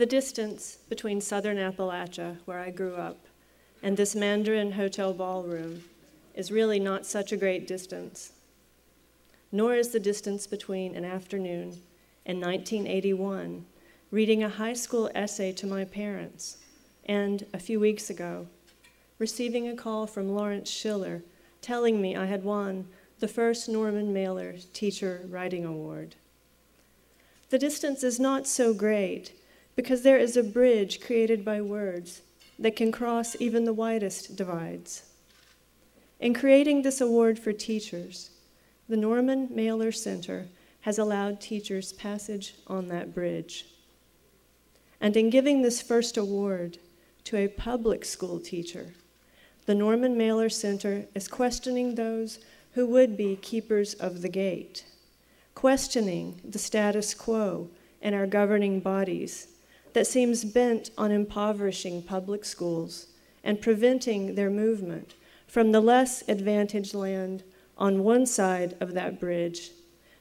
The distance between southern Appalachia, where I grew up, and this Mandarin hotel ballroom is really not such a great distance, nor is the distance between an afternoon in 1981 reading a high school essay to my parents and, a few weeks ago, receiving a call from Lawrence Schiller telling me I had won the first Norman Mailer Teacher Writing Award. The distance is not so great because there is a bridge created by words that can cross even the widest divides. In creating this award for teachers, the Norman Mailer Center has allowed teachers passage on that bridge. And in giving this first award to a public school teacher, the Norman Mailer Center is questioning those who would be keepers of the gate, questioning the status quo in our governing bodies that seems bent on impoverishing public schools and preventing their movement from the less advantaged land on one side of that bridge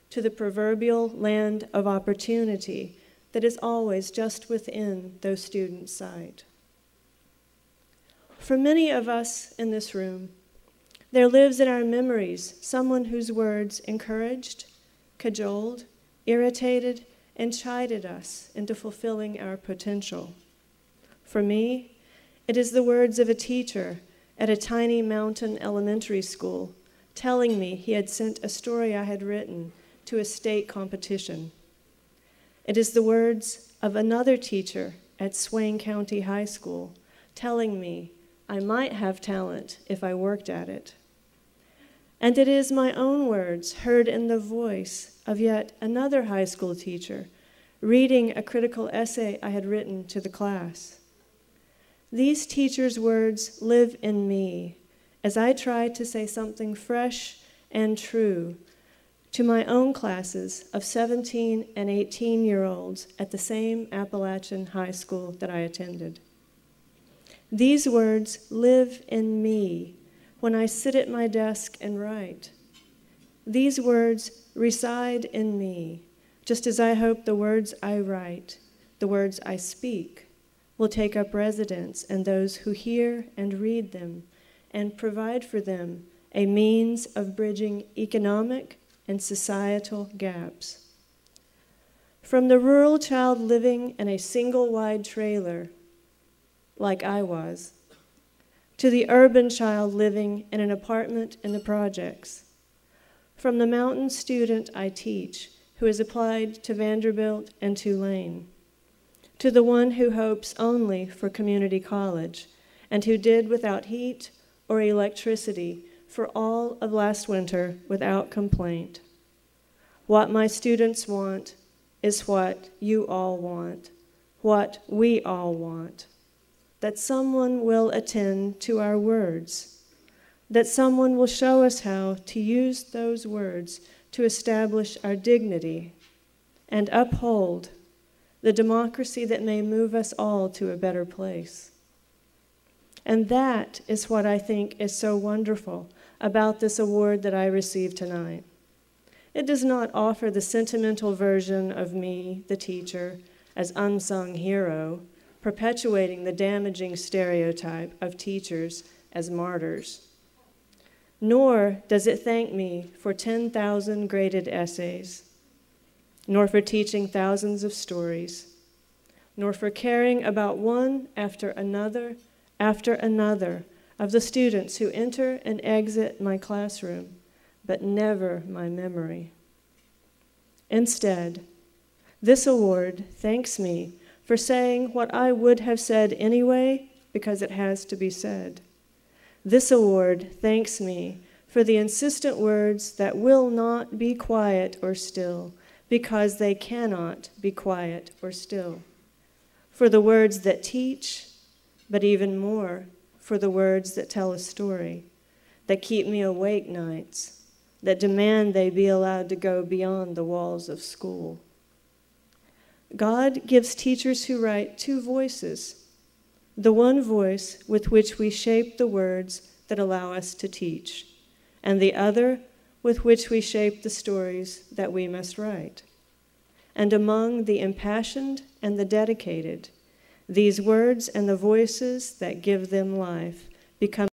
to the proverbial land of opportunity that is always just within those students' sight. For many of us in this room, there lives in our memories someone whose words encouraged, cajoled, irritated, and chided us into fulfilling our potential. For me, it is the words of a teacher at a tiny mountain elementary school telling me he had sent a story I had written to a state competition. It is the words of another teacher at Swain County High School telling me I might have talent if I worked at it. And it is my own words heard in the voice of yet another high school teacher reading a critical essay I had written to the class. These teachers' words live in me as I try to say something fresh and true to my own classes of 17 and 18-year-olds at the same Appalachian high school that I attended. These words live in me when I sit at my desk and write. These words reside in me, just as I hope the words I write, the words I speak, will take up residence in those who hear and read them and provide for them a means of bridging economic and societal gaps. From the rural child living in a single wide trailer, like I was, to the urban child living in an apartment in the projects, from the mountain student I teach who has applied to Vanderbilt and Tulane, to the one who hopes only for community college and who did without heat or electricity for all of last winter without complaint. What my students want is what you all want, what we all want. That someone will attend to our words, that someone will show us how to use those words to establish our dignity and uphold the democracy that may move us all to a better place. And that is what I think is so wonderful about this award that I received tonight. It does not offer the sentimental version of me, the teacher, as unsung hero, perpetuating the damaging stereotype of teachers as martyrs. Nor does it thank me for 10,000 graded essays, nor for teaching thousands of stories, nor for caring about one after another of the students who enter and exit my classroom, but never my memory. Instead, this award thanks me for saying what I would have said anyway because it has to be said. This award thanks me for the insistent words that will not be quiet or still because they cannot be quiet or still. For the words that teach, but even more for the words that tell a story, that keep me awake nights, that demand they be allowed to go beyond the walls of school. God gives teachers who write two voices, the one voice with which we shape the words that allow us to teach, and the other with which we shape the stories that we must write. And among the impassioned and the dedicated. These words and the voices that give them life become